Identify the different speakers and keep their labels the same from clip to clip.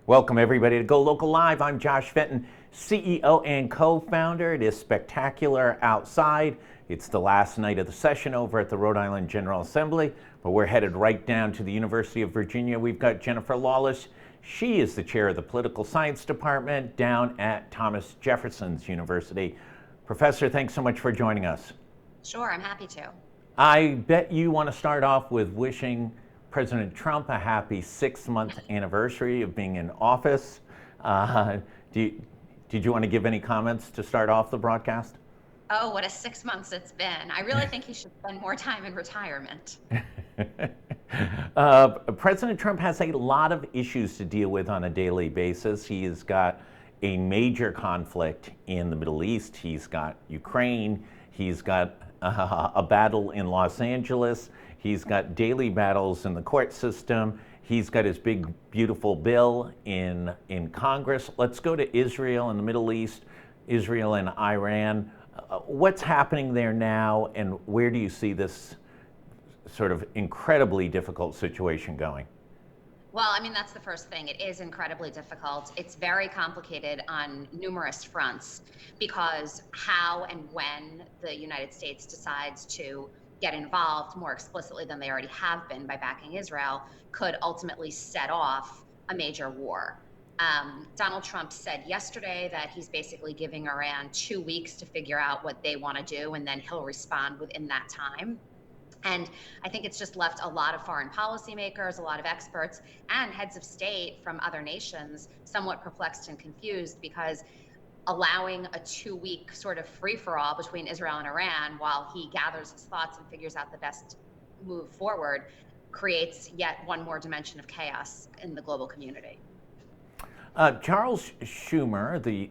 Speaker 1: Welcome everybody to Go Local Live. I'm Josh Fenton, CEO and co-founder. It is spectacular outside. It's the last night of the session over at the Rhode Island General Assembly, but we're headed right down to the University of Virginia. We've got Jennifer Lawless. She is the chair of the Political Science Department down at Thomas Jefferson's University. Professor, thanks so much for joining us.
Speaker 2: Sure, I'm happy to.
Speaker 1: I bet you want to start off with wishing President Trump a happy 6-month anniversary of being in office. Did you want to give any comments to start off the broadcast?
Speaker 2: Oh, what a 6 months it's been. I really think he should spend more time in retirement.
Speaker 1: President Trump has a lot of issues to deal with on a daily basis. He has got a major conflict in the Middle East. He's got Ukraine. He's got a battle in Los Angeles. He's got daily battles in the court system. He's got his big, beautiful bill in Congress. Let's go to Israel and the Middle East, Israel and Iran. What's happening there now, and where do you see this sort of incredibly difficult situation going?
Speaker 2: Well, I mean, that's the first thing. It is incredibly difficult. It's very complicated on numerous fronts because how and when the United States decides to get involved more explicitly than they already have been by backing Israel could ultimately set off a major war. Donald Trump said yesterday that he's basically giving Iran 2 weeks to figure out what they want to do, and then he'll respond within that time. And I think it's just left a lot of foreign policymakers, a lot of experts, and heads of state from other nations somewhat perplexed and confused because allowing a 2-week sort of free-for-all between Israel and Iran while he gathers his thoughts and figures out the best move forward creates yet one more dimension of chaos in the global community.
Speaker 1: Charles Schumer, the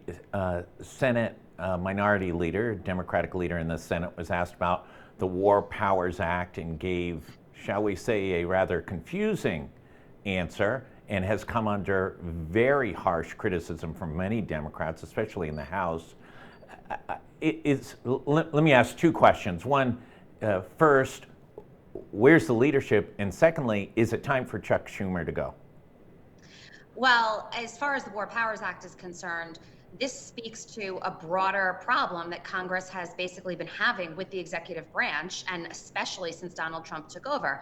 Speaker 1: Senate minority leader, Democratic leader in the Senate, was asked about the War Powers Act and gave, shall we say, a rather confusing answer, and has come under very harsh criticism from many Democrats, especially in the House. Let me ask 2 questions. One, first, where's the leadership? And secondly, is it time for Chuck Schumer to go?
Speaker 2: Well, as far as the War Powers Act is concerned, this speaks to a broader problem that Congress has basically been having with the executive branch, and especially since Donald Trump took over.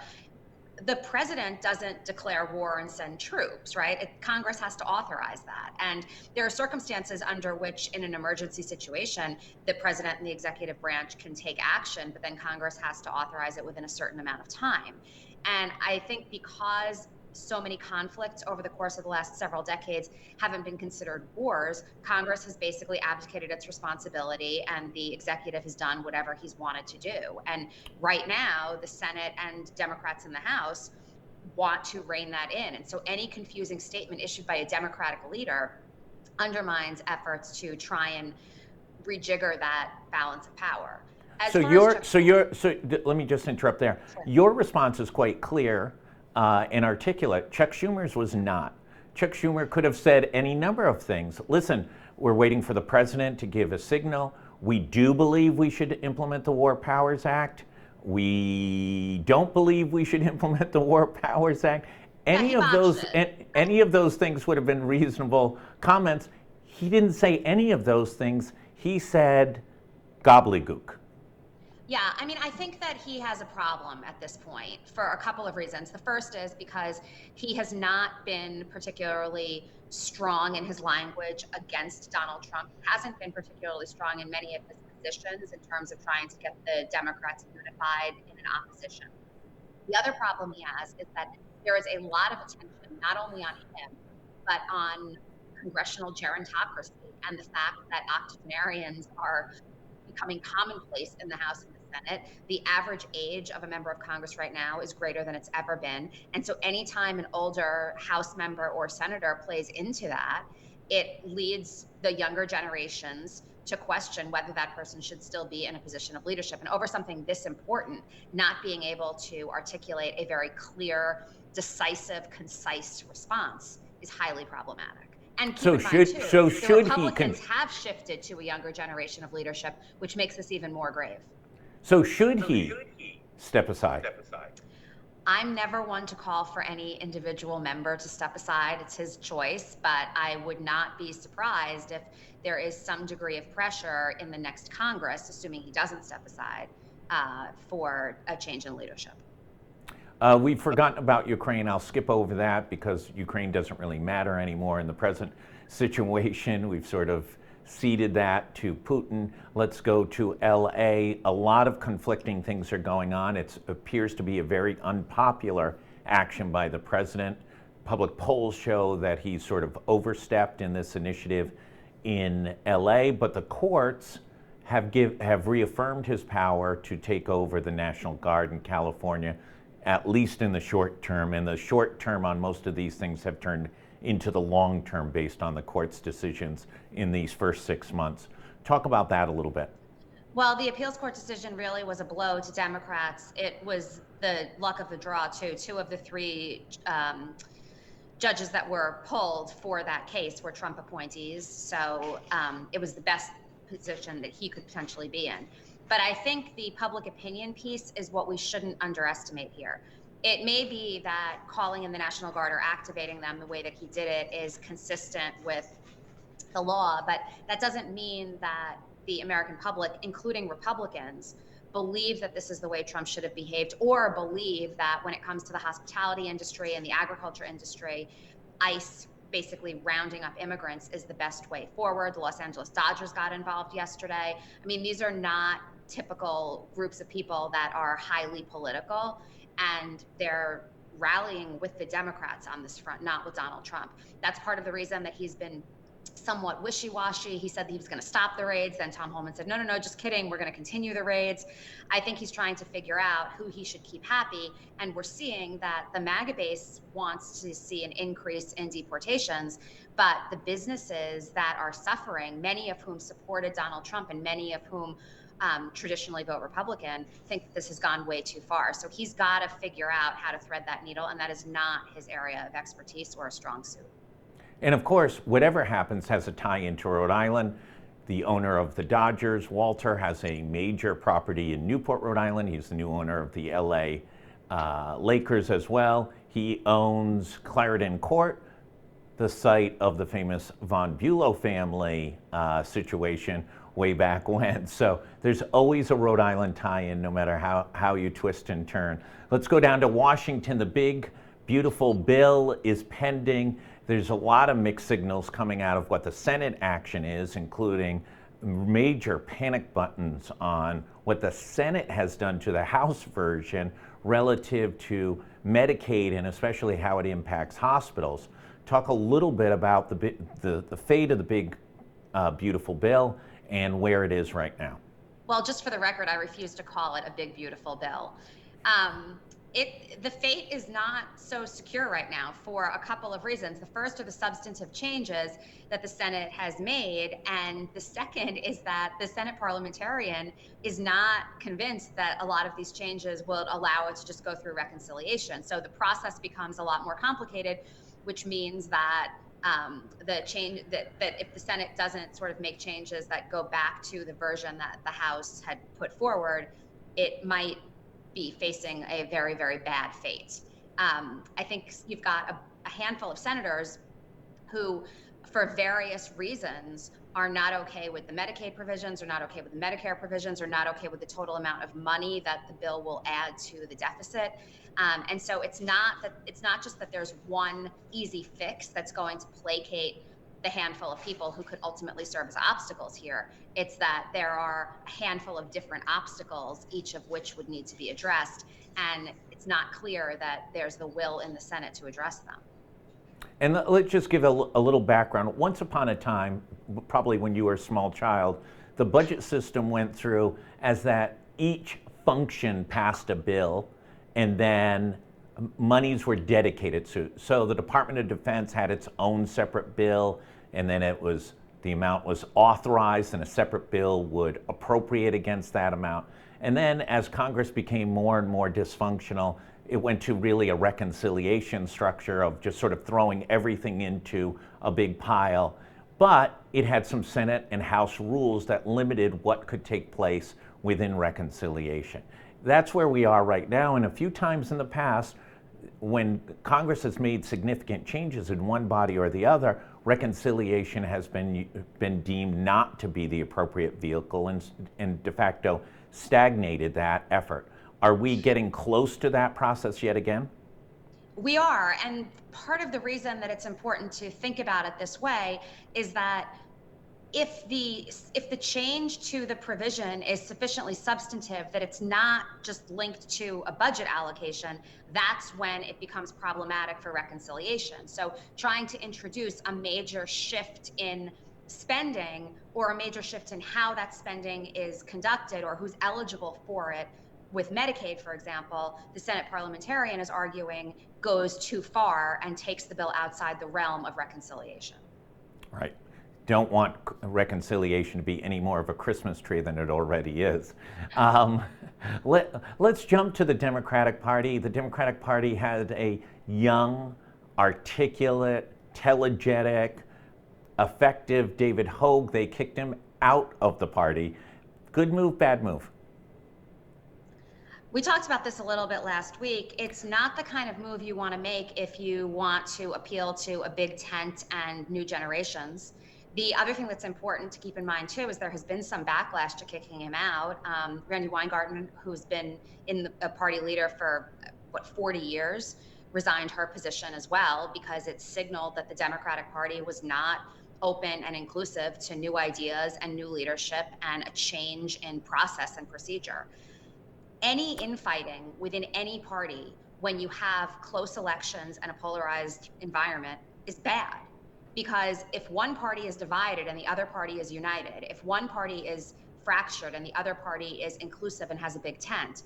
Speaker 2: The president doesn't declare war and send troops, right? Congress has to authorize that. And there are circumstances under which, in an emergency situation, the president and the executive branch can take action, but then Congress has to authorize it within a certain amount of time. And I think because so many conflicts over the course of the last several decades haven't been considered wars, Congress has basically abdicated its responsibility and the executive has done whatever he's wanted to do. And right now, the Senate and Democrats in the House want to rein that in. And so any confusing statement issued by a Democratic leader undermines efforts to try and rejigger that balance of power.
Speaker 1: So let me just interrupt there.
Speaker 2: Sure.
Speaker 1: Your response is quite clear and articulate. Chuck Schumer's was not. Chuck Schumer could have said any number of things. Listen, we're waiting for the president to give a signal. We do believe we should implement the War Powers Act. We don't believe we should implement the War Powers Act. Any of those things would have been reasonable comments. He didn't say any of those things. He said gobbledygook.
Speaker 2: Yeah, I mean, I think that he has a problem at this point for a couple of reasons. The first is because he has not been particularly strong in his language against Donald Trump. He hasn't been particularly strong in many of his positions in terms of trying to get the Democrats unified in an opposition. The other problem he has is that there is a lot of attention, not only on him, but on congressional gerontocracy and the fact that octogenarians are becoming commonplace in the House and the Senate. The average age of a member of Congress right now is greater than it's ever been. And so anytime an older House member or senator plays into that, it leads the younger generations to question whether that person should still be in a position of leadership. And over something this important, not being able to articulate a very clear, decisive, concise response is highly problematic. And keep in mind, too, the Republicans have shifted to a younger generation of leadership, which makes this even more grave.
Speaker 1: So should he step aside?
Speaker 2: I'm never one to call for any individual member to step aside. It's his choice, but I would not be surprised if there is some degree of pressure in the next Congress, assuming he doesn't step aside, for a change in leadership.
Speaker 1: We've forgotten about Ukraine. I'll skip over that because Ukraine doesn't really matter anymore in the present situation. We've sort of ceded that to Putin. Let's go to LA. A lot of conflicting things are going on. It appears to be a very unpopular action by the president. Public polls show that he's sort of overstepped in this initiative in LA, but the courts have reaffirmed his power to take over the National Guard in California, at least in the short term. And the short term on most of these things have turned into the long term based on the court's decisions in these first 6 months. Talk about that a little bit.
Speaker 2: Well, the appeals court decision really was a blow to Democrats. It was the luck of the draw, too. Two of the three judges that were pulled for that case were Trump appointees. So it was the best position that he could potentially be in. But I think the public opinion piece is what we shouldn't underestimate here. It may be that calling in the National Guard or activating them the way that he did it is consistent with the law, but that doesn't mean that the American public, including Republicans, believe that this is the way Trump should have behaved, or believe that when it comes to the hospitality industry and the agriculture industry, ICE basically rounding up immigrants is the best way forward. The Los Angeles Dodgers got involved yesterday. I mean, these are not typical groups of people that are highly political, and they're rallying with the Democrats on this front, not with Donald Trump. That's part of the reason that he's been somewhat wishy-washy. He said that he was going to stop the raids. Then Tom Homan said, no, just kidding. We're going to continue the raids. I think he's trying to figure out who he should keep happy. And we're seeing that the MAGA base wants to see an increase in deportations, but the businesses that are suffering, many of whom supported Donald Trump and many of whom traditionally vote Republican, think that this has gone way too far. So he's got to figure out how to thread that needle, and that is not his area of expertise or a strong suit.
Speaker 1: And of course, whatever happens has a tie into Rhode Island. The owner of the Dodgers, Walter, has a major property in Newport, Rhode Island. He's the new owner of the LA Lakers as well. He owns Clarendon Court, the site of the famous Von Bulow family situation way back when. So there's always a Rhode Island tie-in, no matter how you twist and turn. Let's go down to Washington. The big, beautiful bill is pending. There's a lot of mixed signals coming out of what the Senate action is, including major panic buttons on what the Senate has done to the House version relative to Medicaid and especially how it impacts hospitals. Talk a little bit about the fate of the big, beautiful bill and where it is right now.
Speaker 2: Well, just for the record, I refuse to call it a big, beautiful bill. The fate is not so secure right now for a couple of reasons. The first are the substantive changes that the Senate has made, and the second is that the Senate parliamentarian is not convinced that a lot of these changes will allow it to just go through reconciliation. So the process becomes a lot more complicated, which means that that if the Senate doesn't sort of make changes that go back to the version that the House had put forward, it might be facing a very, very bad fate. I think you've got a handful of senators who, for various reasons, are not okay with the Medicaid provisions, or not okay with the Medicare provisions, or not okay with the total amount of money that the bill will add to the deficit. And so it's not just that there's one easy fix that's going to placate the handful of people who could ultimately serve as obstacles here. It's that there are a handful of different obstacles, each of which would need to be addressed. And it's not clear that there's the will in the Senate to address them.
Speaker 1: And let's just give a little background. Once upon a time, probably when you were a small child, the budget system went through as that each function passed a bill, and then monies were dedicated to. So the Department of Defense had its own separate bill, and then the amount was authorized, and a separate bill would appropriate against that amount. And then as Congress became more and more dysfunctional, it went to really a reconciliation structure of just sort of throwing everything into a big pile. But it had some Senate and House rules that limited what could take place within reconciliation. that's where we are right now. And a few times in the past, when Congress has made significant changes in one body or the other, reconciliation has been deemed not to be the appropriate vehicle and de facto stagnated that effort. Are we getting close to that process yet again?
Speaker 2: We are, and part of the reason that it's important to think about it this way is that if the change to the provision is sufficiently substantive that it's not just linked to a budget allocation, that's when it becomes problematic for reconciliation. So trying to introduce a major shift in spending or a major shift in how that spending is conducted or who's eligible for it, with Medicaid, for example, the Senate parliamentarian is arguing goes too far and takes the bill outside the realm of reconciliation.
Speaker 1: Right. Don't want reconciliation to be any more of a Christmas tree than it already is. Let's jump to the Democratic Party. The Democratic Party had a young, articulate, telegetic, effective David Hogue. They kicked him out of the party. Good move, bad move?
Speaker 2: We talked about this a little bit last week. It's not the kind of move you want to make if you want to appeal to a big tent and new generations. The other thing that's important to keep in mind, too, is there has been some backlash to kicking him out. Randy Weingarten, who's been a party leader for, 40 years, resigned her position as well because it signaled that the Democratic Party was not open and inclusive to new ideas and new leadership and a change in process and procedure. Any infighting within any party when you have close elections and a polarized environment is bad. Because if one party is divided and the other party is united, if one party is fractured and the other party is inclusive and has a big tent,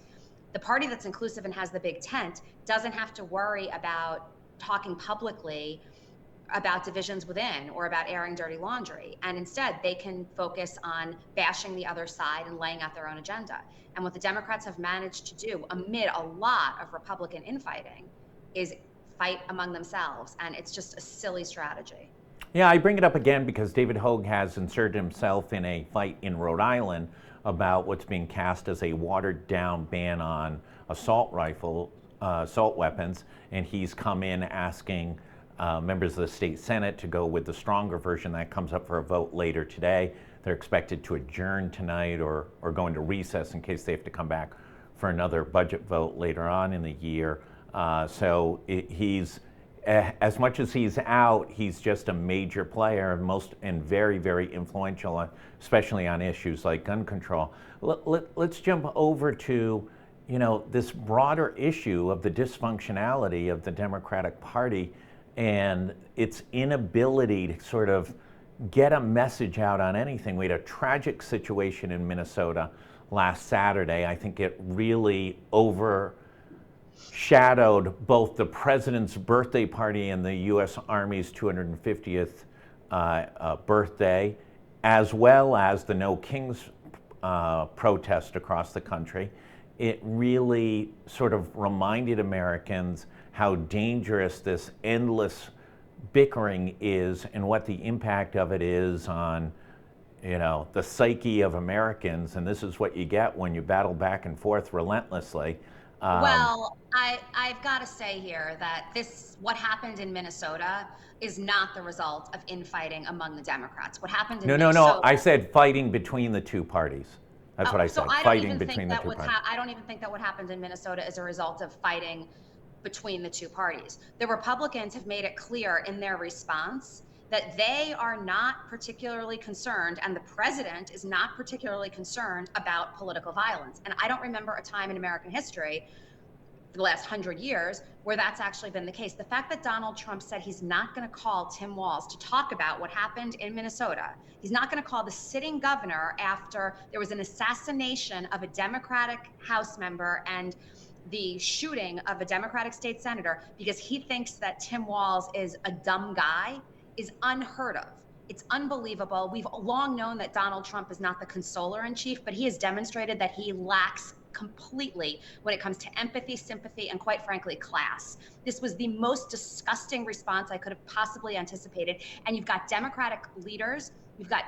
Speaker 2: the party that's inclusive and has the big tent doesn't have to worry about talking publicly about divisions within or about airing dirty laundry. And instead, they can focus on bashing the other side and laying out their own agenda. And what the Democrats have managed to do amid a lot of Republican infighting is fight among themselves. And it's just a silly strategy.
Speaker 1: Yeah, I bring it up again because David Hogue has inserted himself in a fight in Rhode Island about what's being cast as a watered down ban on assault weapons. And he's come in asking members of the state Senate to go with the stronger version that comes up for a vote later today. They're expected to adjourn tonight or go into recess in case they have to come back for another budget vote later on in the year. He's, as much as he's out, he's just a major player and very, very influential, especially on issues like gun control. Let's jump over to, this broader issue of the dysfunctionality of the Democratic Party and its inability to sort of get a message out on anything. We had a tragic situation in Minnesota last Saturday. I think it really overshadowed both the president's birthday party and the U.S. Army's 250th birthday, as well as the No Kings protest across the country. It really sort of reminded Americans how dangerous this endless bickering is and what the impact of it is on, the psyche of Americans. And this is what you get when you battle back and forth relentlessly.
Speaker 2: Well, I've got to say here that what happened in Minnesota is not the result of infighting among the Democrats. What happened in Minnesota...
Speaker 1: No, I said fighting between the two parties. That's what I said, fighting between the two parties.
Speaker 2: I don't even think that what happened in Minnesota is a result of fighting between the two parties. The Republicans have made it clear in their response that they are not particularly concerned, and the president is not particularly concerned about political violence. And I don't remember a time in American history, for the last 100 years, where that's actually been the case. The fact that Donald Trump said he's not going to call Tim Walz to talk about what happened in Minnesota, he's not going to call the sitting governor after there was an assassination of a Democratic House member and the shooting of a Democratic state senator because he thinks that Tim Walz is a dumb guy, is unheard of. It's unbelievable. We've long known that Donald Trump is not the consoler in chief, but he has demonstrated that he lacks completely when it comes to empathy, sympathy, and quite frankly, class. This was the most disgusting response I could have possibly anticipated. And you've got Democratic leaders you've got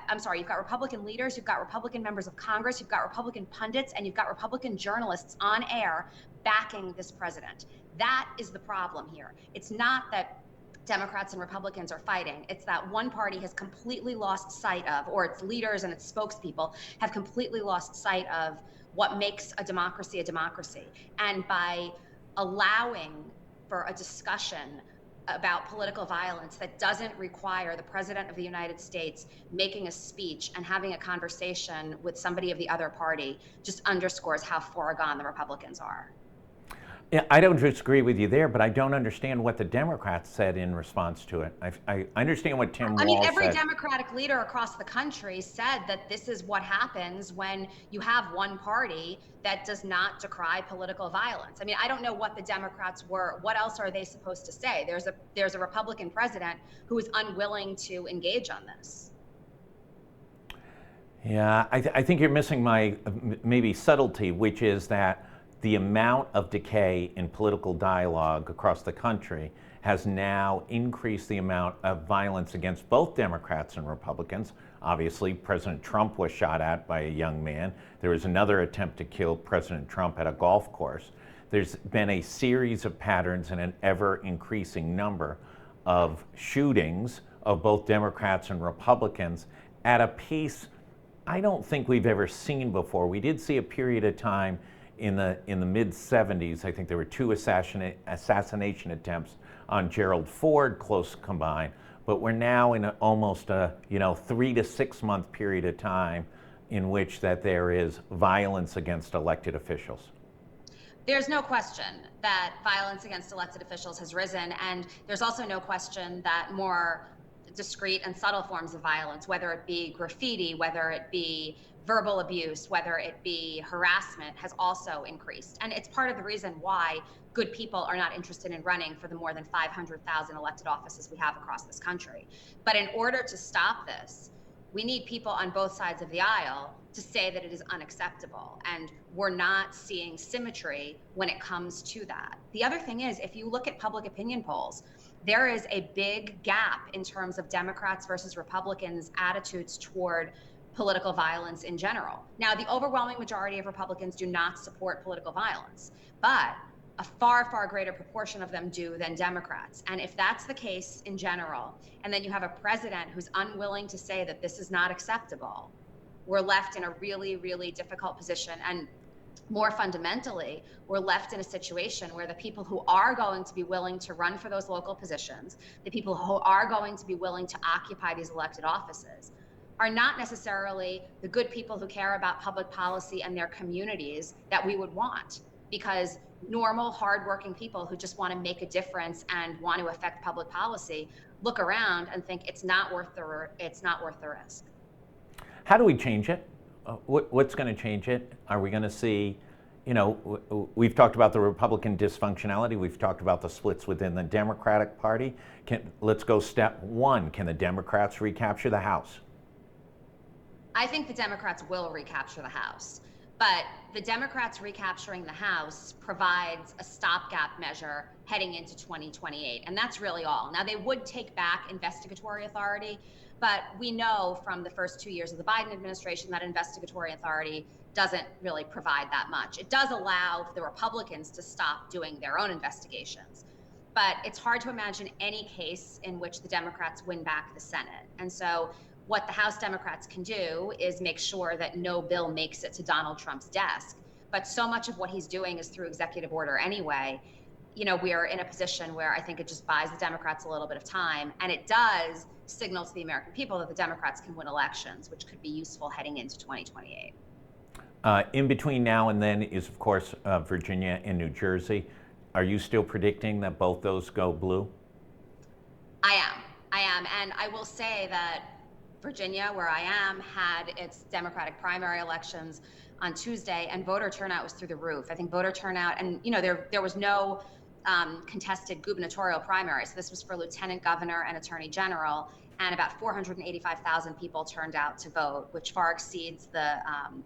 Speaker 2: Republican leaders, you've got Republican members of Congress, you've got Republican pundits, and you've got Republican journalists on air backing this president. That is the problem here. It's not that Democrats and Republicans are fighting. It's that one party has completely lost sight of, or its leaders and its spokespeople have completely lost sight of what makes a democracy a democracy. And by allowing for a discussion about political violence that doesn't require the President of the United States making a speech and having a conversation with somebody of the other party just underscores how far gone the Republicans are.
Speaker 1: Yeah, I don't disagree with you there, but I don't understand what the Democrats said in response to it. I understand what Tim
Speaker 2: I mean,
Speaker 1: Walz
Speaker 2: every
Speaker 1: said.
Speaker 2: Democratic leader across the country said that this is what happens when you have one party that does not decry political violence. I mean, I don't know what the Democrats were. What else are they supposed to say? There's a Republican president who is unwilling to engage on this.
Speaker 1: Yeah, I think you're missing my maybe subtlety, which is that the amount of decay in political dialogue across the country has now increased the amount of violence against both Democrats and Republicans. Obviously, President Trump was shot at by a young man. There was another attempt to kill President Trump at a golf course. There's been a series of patterns and an ever increasing number of shootings of both Democrats and Republicans at a pace I don't think we've ever seen before. We did see a period of time in the mid 70s. I think there were two assassination attempts on Gerald Ford, close combined. But we're now in almost a 3 to 6 month period of time in which that there is violence against elected officials.
Speaker 2: There's no question that violence against elected officials has risen, and there's also no question that more discrete and subtle forms of violence, whether it be graffiti, whether it be verbal abuse, whether it be harassment, has also increased. And it's part of the reason why good people are not interested in running for the more than 500,000 elected offices we have across this country. But in order to stop this, we need people on both sides of the aisle to say that it is unacceptable. And we're not seeing symmetry when it comes to that. The other thing is, if you look at public opinion polls, there is a big gap in terms of Democrats versus Republicans' attitudes toward political violence in general. Now, the overwhelming majority of Republicans do not support political violence, but a far, far greater proportion of them do than Democrats. And if that's the case in general, and then you have a president who's unwilling to say that this is not acceptable, we're left in a really, really difficult position. And more fundamentally, we're left in a situation where the people who are going to be willing to run for those local positions, the people who are going to be willing to occupy these elected offices, are not necessarily the good people who care about public policy and their communities that we would want. Because normal, hardworking people who just want to make a difference and want to affect public policy look around and think it's not worth the risk.
Speaker 1: How do we change it? What's going to change it? Are we going to see, we've talked about the Republican dysfunctionality. We've talked about the splits within the Democratic Party. Let's go step one. Can the Democrats recapture the House?
Speaker 2: I think the Democrats will recapture the House. But the Democrats recapturing the House provides a stopgap measure heading into 2028. And that's really all. Now, they would take back investigatory authority, but we know from the first 2 years of the Biden administration that investigatory authority doesn't really provide that much. It does allow the Republicans to stop doing their own investigations. But it's hard to imagine any case in which the Democrats win back the Senate. And so what the House Democrats can do is make sure that no bill makes it to Donald Trump's desk. But so much of what he's doing is through executive order anyway. We are in a position where I think it just buys the Democrats a little bit of time. And it does signal to the American people that the Democrats can win elections, which could be useful heading into 2028.
Speaker 1: In between now and then is, of course, Virginia and New Jersey. Are you still predicting that both those go blue?
Speaker 2: I am. And I will say that Virginia, where I am, had its Democratic primary elections on Tuesday, and voter turnout was through the roof. I think voter turnout, and there was no contested gubernatorial primary. So this was for lieutenant governor and attorney general, and about 485,000 people turned out to vote, which far exceeds the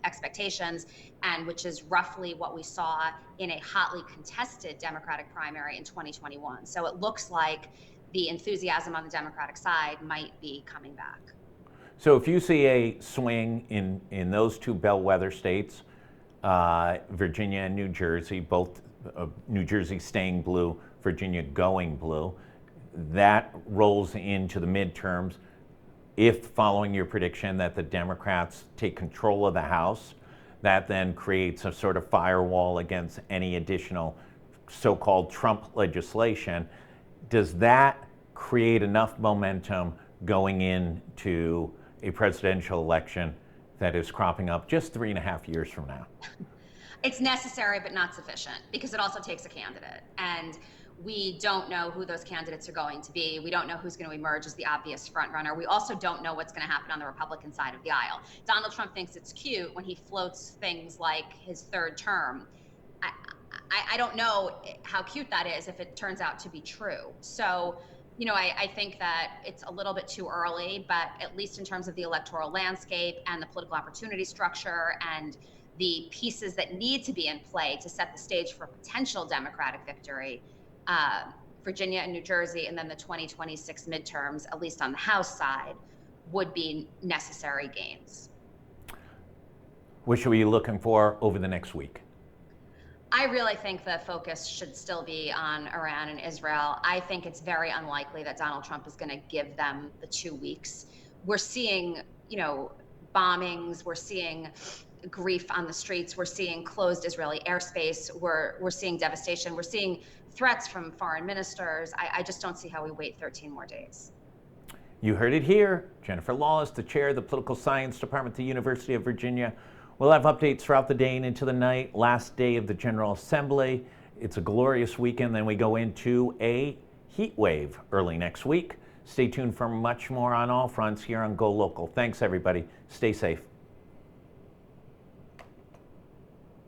Speaker 2: expectations, and which is roughly what we saw in a hotly contested Democratic primary in 2021. So it looks like the enthusiasm on the Democratic side might be coming back.
Speaker 1: So if you see a swing in those two bellwether states, Virginia and New Jersey, both New Jersey staying blue, Virginia going blue, that rolls into the midterms. If, following your prediction, that the Democrats take control of the House, that then creates a sort of firewall against any additional so-called Trump legislation. Does that create enough momentum going into a presidential election that is cropping up just 3.5 years from now?
Speaker 2: It's necessary but not sufficient, because it also takes a candidate. And we don't know who those candidates are going to be. We don't know who's going to emerge as the obvious front runner. We also don't know what's going to happen on the Republican side of the aisle. Donald Trump thinks it's cute when he floats things like his third term. I don't know how cute that is if it turns out to be true. So, I think that it's a little bit too early, but at least in terms of the electoral landscape and the political opportunity structure and the pieces that need to be in play to set the stage for a potential Democratic victory, Virginia and New Jersey, and then the 2026 midterms, at least on the House side, would be necessary gains.
Speaker 1: What should we be looking for over the next week?
Speaker 2: I really think the focus should still be on Iran and Israel. I think it's very unlikely that Donald Trump is going to give them the 2 weeks. We're seeing, bombings. We're seeing grief on the streets. We're seeing closed Israeli airspace. We're seeing devastation. We're seeing threats from foreign ministers. I just don't see how we wait 13 more days.
Speaker 1: You heard it here. Jennifer Lawless, the chair of the Political Science Department at the University of Virginia. We'll have updates throughout the day and into the night. Last day of the General Assembly. It's a glorious weekend. Then we go into a heat wave early next week. Stay tuned for much more on all fronts here on GoLocal. Thanks, everybody. Stay safe.